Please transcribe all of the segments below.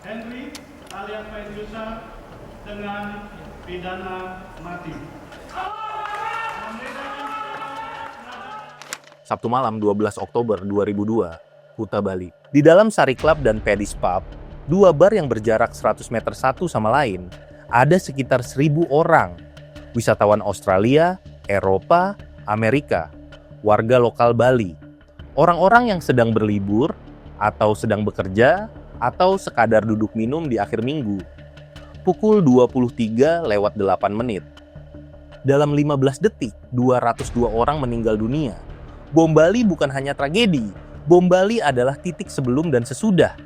Henry alias Fenjusa dengan pidana mati. Sabtu malam 12 Oktober 2002, Kuta Bali. Di dalam Sari Club dan Paddy's Pub, dua bar yang berjarak 100 meter satu sama lain, ada sekitar 1.000 orang. Wisatawan Australia, Eropa, Amerika, warga lokal Bali, orang-orang yang sedang berlibur, atau sedang bekerja, atau sekadar duduk minum di akhir minggu. Pukul 23:08. Dalam 15 detik, 202 orang meninggal dunia. Bom Bali bukan hanya tragedi, bom Bali adalah titik sebelum dan sesudah.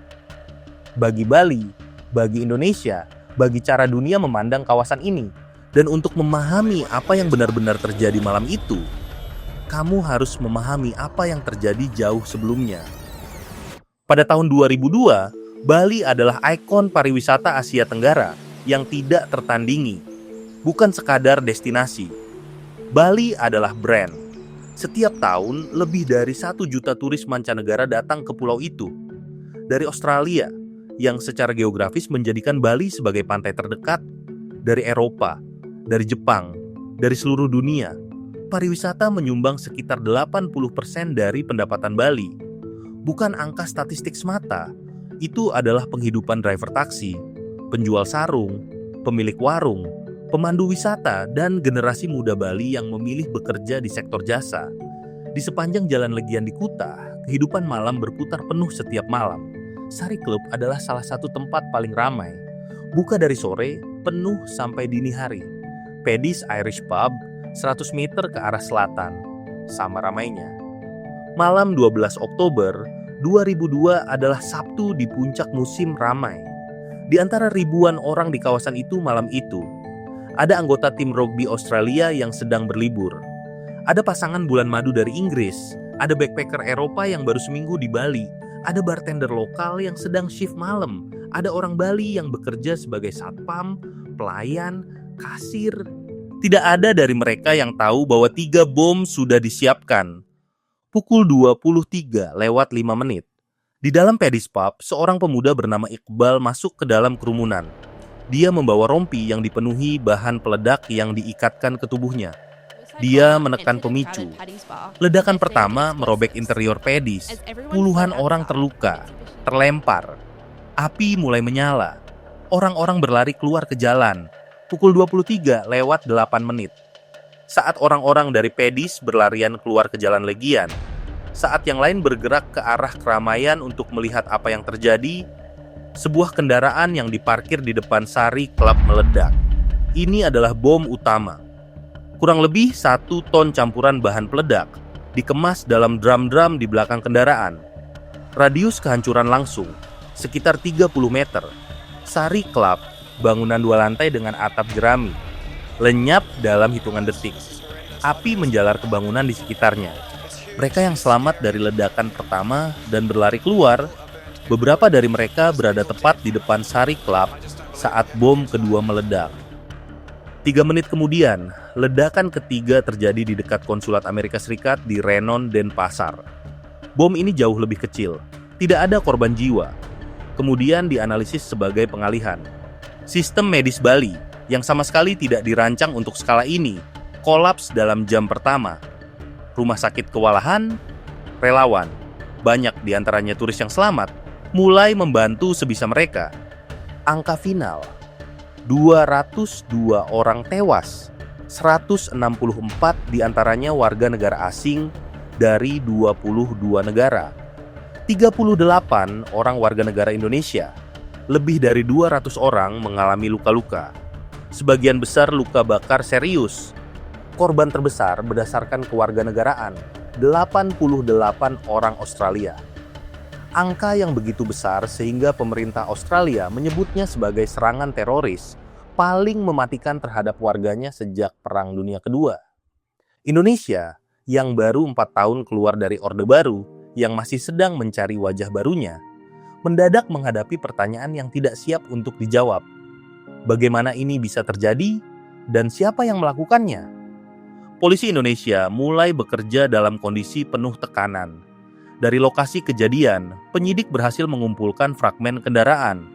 Bagi Bali, bagi Indonesia, bagi cara dunia memandang kawasan ini. Dan untuk memahami apa yang benar-benar terjadi malam itu, kamu harus memahami apa yang terjadi jauh sebelumnya. Pada tahun 2002, Bali adalah ikon pariwisata Asia Tenggara yang tidak tertandingi. Bukan sekadar destinasi. Bali adalah brand. Setiap tahun, lebih dari 1 juta turis mancanegara datang ke pulau itu. Dari Australia, yang secara geografis menjadikan Bali sebagai pantai terdekat, dari Eropa, dari Jepang, dari seluruh dunia, pariwisata menyumbang sekitar 80% dari pendapatan Bali. Bukan angka statistik semata, itu adalah penghidupan driver taksi, penjual sarung, pemilik warung, pemandu wisata, dan generasi muda Bali yang memilih bekerja di sektor jasa. Di sepanjang Jalan Legian di Kuta, kehidupan malam berputar penuh setiap malam. Sari Club adalah salah satu tempat paling ramai. Buka dari sore, penuh sampai dini hari. Paddy's Irish Pub, 100 meter ke arah selatan, sama ramainya. Malam 12 Oktober 2002 adalah Sabtu di puncak musim ramai. Di antara ribuan orang di kawasan itu malam itu, ada anggota tim rugby Australia yang sedang berlibur. Ada pasangan bulan madu dari Inggris. Ada backpacker Eropa yang baru seminggu di Bali. Ada bartender lokal yang sedang shift malam. Ada orang Bali yang bekerja sebagai satpam, pelayan, kasir. Tidak ada dari mereka yang tahu bahwa 3 bom sudah disiapkan. Pukul 23:05. Di dalam Paddy's Pub, seorang pemuda bernama Iqbal masuk ke dalam kerumunan. Dia membawa rompi yang dipenuhi bahan peledak yang diikatkan ke tubuhnya. Dia menekan pemicu. Ledakan pertama merobek interior Paddy's. Puluhan orang terluka, terlempar. Api mulai menyala. Orang-orang berlari keluar ke jalan. Pukul 23:08. Saat orang-orang dari Paddy's berlarian keluar ke Jalan Legian, saat yang lain bergerak ke arah keramaian untuk melihat apa yang terjadi, sebuah kendaraan yang diparkir di depan Sari Club meledak. Ini adalah bom utama. Kurang lebih 1 ton campuran bahan peledak dikemas dalam drum-drum di belakang kendaraan. Radius kehancuran langsung sekitar 30 meter. Sari Club, bangunan 2 lantai dengan atap jerami, lenyap dalam hitungan detik. Api menjalar ke bangunan di sekitarnya. Mereka yang selamat dari ledakan pertama dan berlari keluar, beberapa dari mereka berada tepat di depan Sari Club saat bom kedua meledak. 3 menit kemudian, ledakan ketiga terjadi di dekat konsulat Amerika Serikat di Renon, Denpasar. Bom ini jauh lebih kecil, tidak ada korban jiwa. Kemudian dianalisis sebagai pengalihan. Sistem medis Bali, yang sama sekali tidak dirancang untuk skala ini, kolaps dalam jam pertama. Rumah sakit kewalahan, relawan, banyak di antaranya turis yang selamat, mulai membantu sebisa mereka. Angka final, 202 orang tewas, 164 diantaranya warga negara asing dari 22 negara. 38 orang warga negara Indonesia. Lebih dari 200 orang mengalami luka-luka. Sebagian besar luka bakar serius. Korban terbesar berdasarkan kewarganegaraan, 88 orang Australia. Angka yang begitu besar sehingga pemerintah Australia menyebutnya sebagai serangan teroris paling mematikan terhadap warganya sejak Perang Dunia Kedua. Indonesia yang baru 4 tahun keluar dari Orde Baru, yang masih sedang mencari wajah barunya, mendadak menghadapi pertanyaan yang tidak siap untuk dijawab. Bagaimana ini bisa terjadi dan siapa yang melakukannya? Polisi Indonesia mulai bekerja dalam kondisi penuh tekanan. Dari lokasi kejadian, penyidik berhasil mengumpulkan fragmen kendaraan.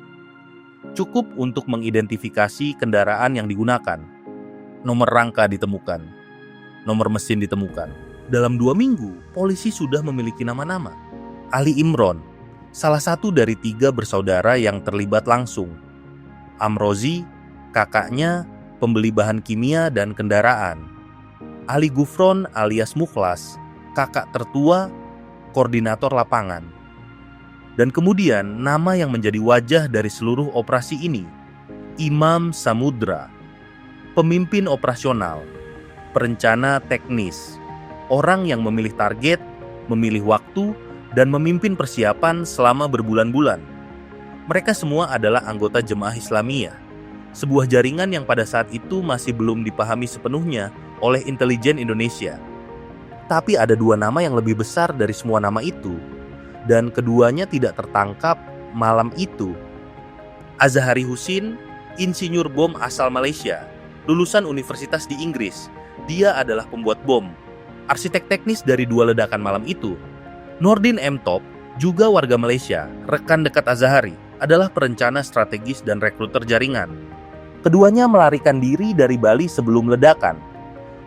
Cukup untuk mengidentifikasi kendaraan yang digunakan. Nomor rangka ditemukan. Nomor mesin ditemukan. Dalam 2 minggu, polisi sudah memiliki nama-nama. Ali Imron, salah satu dari 3 bersaudara yang terlibat langsung. Amrozi, kakaknya, pembeli bahan kimia dan kendaraan. Ali Gufron alias Mukhlas, kakak tertua, koordinator lapangan. Dan kemudian nama yang menjadi wajah dari seluruh operasi ini, Imam Samudra, pemimpin operasional, perencana teknis, orang yang memilih target, memilih waktu, dan memimpin persiapan selama berbulan-bulan. Mereka semua adalah anggota Jemaah Islamiyah, sebuah jaringan yang pada saat itu masih belum dipahami sepenuhnya oleh intelijen Indonesia. Tapi ada 2 nama yang lebih besar dari semua nama itu, dan keduanya tidak tertangkap malam itu. Azahari Husin, insinyur bom asal Malaysia, lulusan universitas di Inggris. Dia adalah pembuat bom, arsitek teknis dari 2 ledakan malam itu. Nordin M. Top, juga warga Malaysia, rekan dekat Azahari, adalah perencana strategis dan rekruter jaringan. Keduanya melarikan diri dari Bali sebelum ledakan.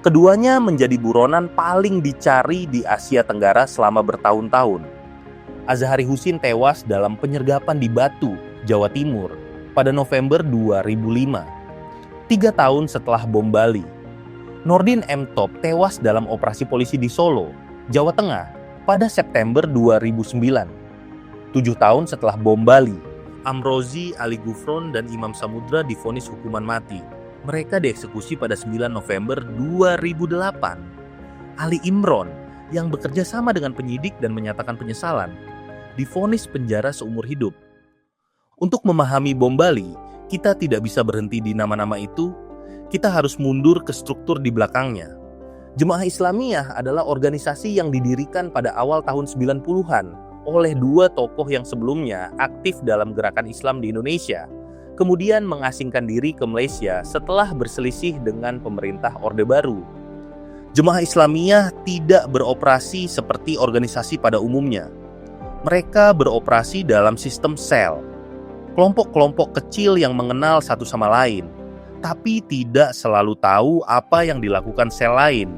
Keduanya menjadi buronan paling dicari di Asia Tenggara selama bertahun-tahun. Azahari Husin tewas dalam penyergapan di Batu, Jawa Timur, pada November 2005, 3 tahun setelah bom Bali. Nordin M. Top tewas dalam operasi polisi di Solo, Jawa Tengah, pada September 2009, 7 tahun setelah bom Bali. Amrozi, Ali Gufron, dan Imam Samudra divonis hukuman mati. Mereka dieksekusi pada 9 November 2008. Ali Imron, yang bekerja sama dengan penyidik dan menyatakan penyesalan, divonis penjara seumur hidup. Untuk memahami bom Bali, kita tidak bisa berhenti di nama-nama itu, kita harus mundur ke struktur di belakangnya. Jemaah Islamiyah adalah organisasi yang didirikan pada awal tahun 90-an oleh 2 tokoh yang sebelumnya aktif dalam gerakan Islam di Indonesia, kemudian mengasingkan diri ke Malaysia setelah berselisih dengan pemerintah Orde Baru. Jemaah Islamiyah tidak beroperasi seperti organisasi pada umumnya. Mereka beroperasi dalam sistem sel, kelompok-kelompok kecil yang mengenal satu sama lain, tapi tidak selalu tahu apa yang dilakukan sel lain.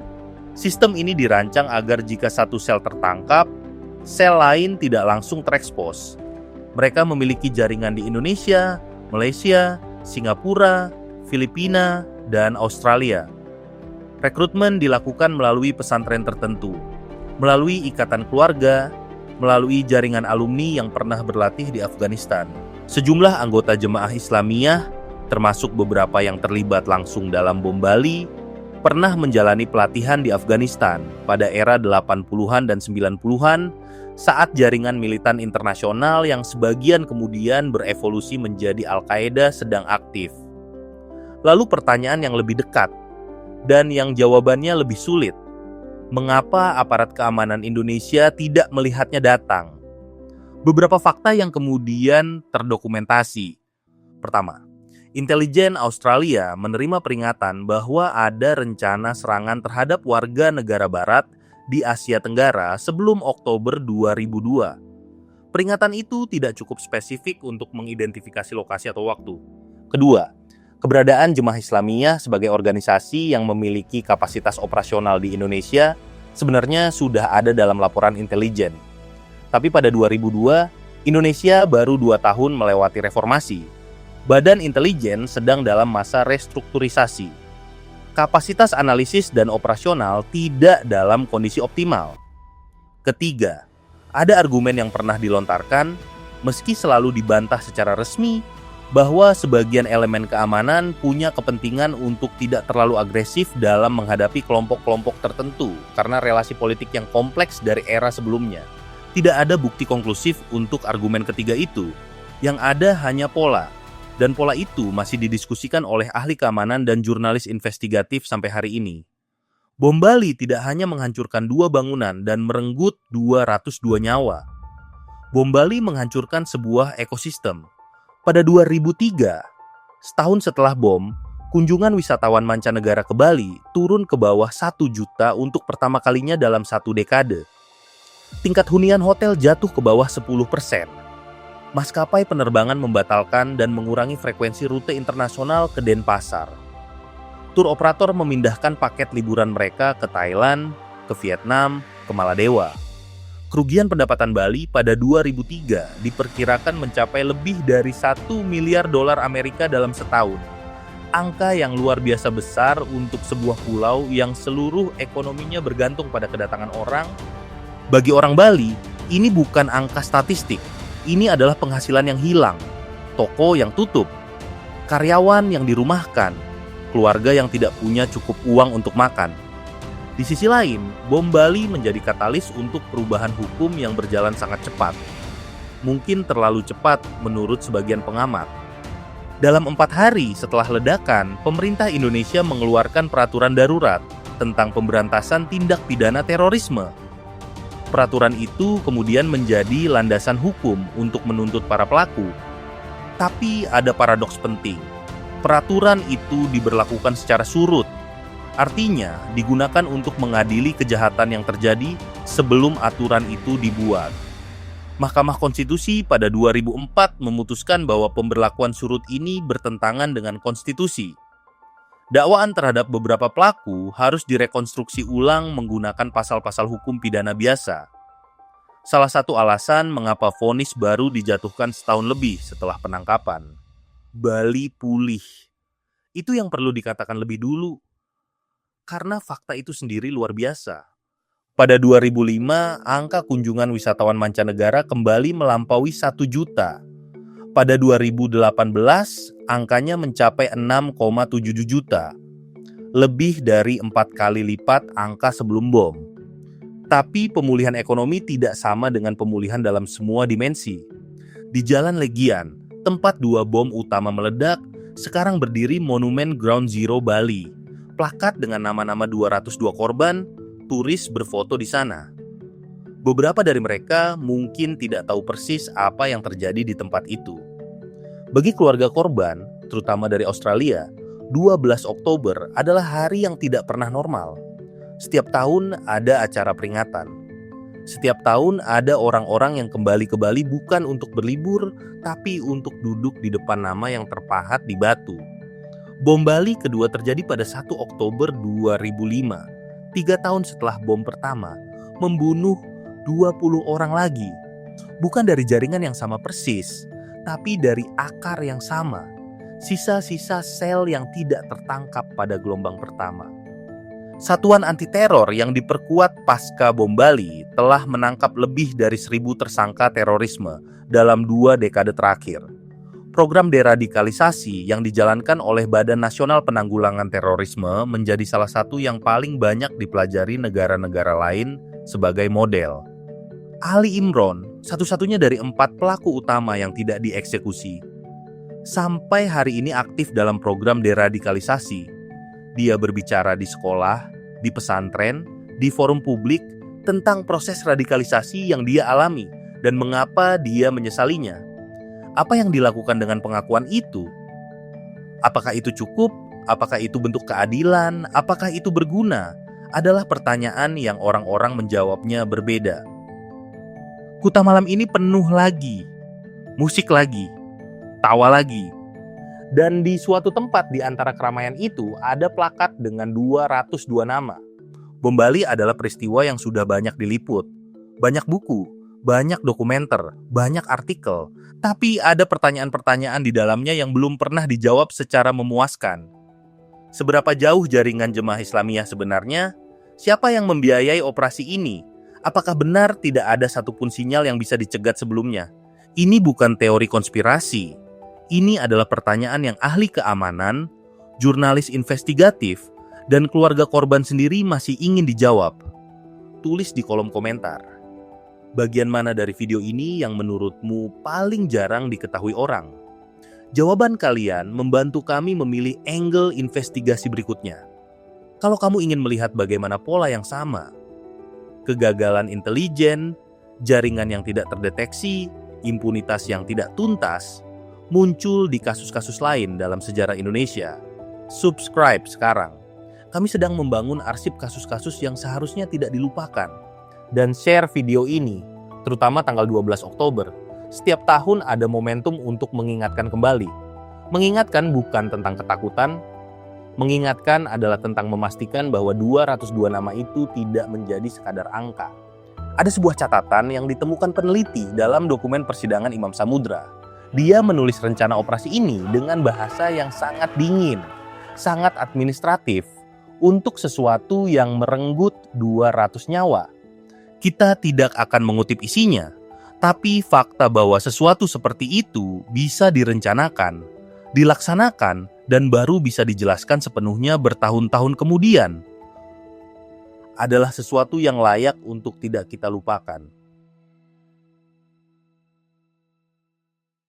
Sistem ini dirancang agar jika satu sel tertangkap, sel lain tidak langsung terekspos. Mereka memiliki jaringan di Indonesia, Malaysia, Singapura, Filipina, dan Australia. Rekrutmen dilakukan melalui pesantren tertentu, melalui ikatan keluarga, melalui jaringan alumni yang pernah berlatih di Afghanistan. Sejumlah anggota Jemaah Islamiyah, termasuk beberapa yang terlibat langsung dalam bom Bali, pernah menjalani pelatihan di Afghanistan pada era 80-an dan 90-an saat jaringan militan internasional yang sebagian kemudian berevolusi menjadi Al-Qaeda sedang aktif. Lalu pertanyaan yang lebih dekat, dan yang jawabannya lebih sulit. Mengapa aparat keamanan Indonesia tidak melihatnya datang? Beberapa fakta yang kemudian terdokumentasi. Pertama, intelijen Australia menerima peringatan bahwa ada rencana serangan terhadap warga negara barat di Asia Tenggara sebelum Oktober 2002. Peringatan itu tidak cukup spesifik untuk mengidentifikasi lokasi atau waktu. Kedua, keberadaan Jemaah Islamiyah sebagai organisasi yang memiliki kapasitas operasional di Indonesia sebenarnya sudah ada dalam laporan intelijen. Tapi pada 2002, Indonesia baru 2 tahun melewati reformasi. Badan intelijen sedang dalam masa restrukturisasi. Kapasitas analisis dan operasional tidak dalam kondisi optimal. Ketiga, ada argumen yang pernah dilontarkan, meski selalu dibantah secara resmi, bahwa sebagian elemen keamanan punya kepentingan untuk tidak terlalu agresif dalam menghadapi kelompok-kelompok tertentu karena relasi politik yang kompleks dari era sebelumnya. Tidak ada bukti konklusif untuk argumen ketiga itu. Yang ada hanya pola, dan pola itu masih didiskusikan oleh ahli keamanan dan jurnalis investigatif sampai hari ini. Bom Bali tidak hanya menghancurkan 2 bangunan dan merenggut 202 nyawa. Bom Bali menghancurkan sebuah ekosistem. Pada 2003, setahun setelah bom, kunjungan wisatawan mancanegara ke Bali turun ke bawah 1 juta untuk pertama kalinya dalam 1 dekade. Tingkat hunian hotel jatuh ke bawah 10%. Maskapai penerbangan membatalkan dan mengurangi frekuensi rute internasional ke Denpasar. Tur operator memindahkan paket liburan mereka ke Thailand, ke Vietnam, ke Maladewa. Kerugian pendapatan Bali pada 2003 diperkirakan mencapai lebih dari 1 miliar dolar Amerika dalam setahun. Angka yang luar biasa besar untuk sebuah pulau yang seluruh ekonominya bergantung pada kedatangan orang. Bagi orang Bali, ini bukan angka statistik. Ini adalah penghasilan yang hilang, toko yang tutup, karyawan yang dirumahkan, keluarga yang tidak punya cukup uang untuk makan. Di sisi lain, bom Bali menjadi katalis untuk perubahan hukum yang berjalan sangat cepat. Mungkin terlalu cepat menurut sebagian pengamat. Dalam 4 hari setelah ledakan, pemerintah Indonesia mengeluarkan peraturan darurat tentang pemberantasan tindak pidana terorisme. Peraturan itu kemudian menjadi landasan hukum untuk menuntut para pelaku. Tapi ada paradoks penting. Peraturan itu diberlakukan secara surut. Artinya, digunakan untuk mengadili kejahatan yang terjadi sebelum aturan itu dibuat. Mahkamah Konstitusi pada 2004 memutuskan bahwa pemberlakuan surut ini bertentangan dengan konstitusi. Dakwaan terhadap beberapa pelaku harus direkonstruksi ulang menggunakan pasal-pasal hukum pidana biasa. Salah satu alasan mengapa vonis baru dijatuhkan setahun lebih setelah penangkapan. Bali pulih. Itu yang perlu dikatakan lebih dulu. Karena fakta itu sendiri luar biasa. Pada 2005, angka kunjungan wisatawan mancanegara kembali melampaui 1 juta. Pada 2018, angkanya mencapai 6,7 juta. Lebih dari 4 kali lipat angka sebelum bom. Tapi pemulihan ekonomi tidak sama dengan pemulihan dalam semua dimensi. Di Jalan Legian, tempat 2 bom utama meledak, sekarang berdiri Monumen Ground Zero Bali. Plakat dengan nama-nama 202 korban, turis berfoto di sana. Beberapa dari mereka mungkin tidak tahu persis apa yang terjadi di tempat itu. Bagi keluarga korban, terutama dari Australia, 12 Oktober adalah hari yang tidak pernah normal. Setiap tahun ada acara peringatan. Setiap tahun ada orang-orang yang kembali ke Bali bukan untuk berlibur, tapi untuk duduk di depan nama yang terpahat di batu. Bom Bali kedua terjadi pada 1 Oktober 2005. 3 tahun setelah bom pertama, membunuh 20 orang lagi. Bukan dari jaringan yang sama persis, tapi dari akar yang sama. Sisa-sisa sel yang tidak tertangkap pada gelombang pertama. Satuan anti-teror yang diperkuat pasca bom Bali telah menangkap lebih dari 1.000 tersangka terorisme dalam 2 dekade terakhir. Program deradikalisasi yang dijalankan oleh Badan Nasional Penanggulangan Terorisme menjadi salah satu yang paling banyak dipelajari negara-negara lain sebagai model. Ali Imron, satu-satunya dari 4 pelaku utama yang tidak dieksekusi, sampai hari ini aktif dalam program deradikalisasi. Dia berbicara di sekolah, di pesantren, di forum publik tentang proses radikalisasi yang dia alami dan mengapa dia menyesalinya. Apa yang dilakukan dengan pengakuan itu? Apakah itu cukup? Apakah itu bentuk keadilan? Apakah itu berguna? Adalah pertanyaan yang orang-orang menjawabnya berbeda. Kuta malam ini penuh lagi. Musik lagi. Tawa lagi. Dan di suatu tempat di antara keramaian itu ada plakat dengan 202 nama. Bom Bali adalah peristiwa yang sudah banyak diliput. Banyak buku, banyak dokumenter, banyak artikel. Tapi ada pertanyaan-pertanyaan di dalamnya yang belum pernah dijawab secara memuaskan. Seberapa jauh jaringan Jemaah Islamiyah sebenarnya? Siapa yang membiayai operasi ini? Apakah benar tidak ada satupun sinyal yang bisa dicegat sebelumnya? Ini bukan teori konspirasi. Ini adalah pertanyaan yang ahli keamanan, jurnalis investigatif, dan keluarga korban sendiri masih ingin dijawab. Tulis di kolom komentar. Bagian mana dari video ini yang menurutmu paling jarang diketahui orang? Jawaban kalian membantu kami memilih angle investigasi berikutnya. Kalau kamu ingin melihat bagaimana pola yang sama, kegagalan intelijen, jaringan yang tidak terdeteksi, impunitas yang tidak tuntas, muncul di kasus-kasus lain dalam sejarah Indonesia. Subscribe sekarang. Kami sedang membangun arsip kasus-kasus yang seharusnya tidak dilupakan. Dan share video ini, terutama tanggal 12 Oktober, Setiap tahun ada momentum untuk mengingatkan kembali. Mengingatkan bukan tentang ketakutan, mengingatkan adalah tentang memastikan bahwa 202 nama itu tidak menjadi sekadar angka. Ada sebuah catatan yang ditemukan peneliti dalam dokumen persidangan Imam Samudra. Dia menulis rencana operasi ini dengan bahasa yang sangat dingin, sangat administratif, untuk sesuatu yang merenggut 200 nyawa. Kita tidak akan mengutip isinya, tapi fakta bahwa sesuatu seperti itu bisa direncanakan, dilaksanakan, dan baru bisa dijelaskan sepenuhnya bertahun-tahun kemudian adalah sesuatu yang layak untuk tidak kita lupakan.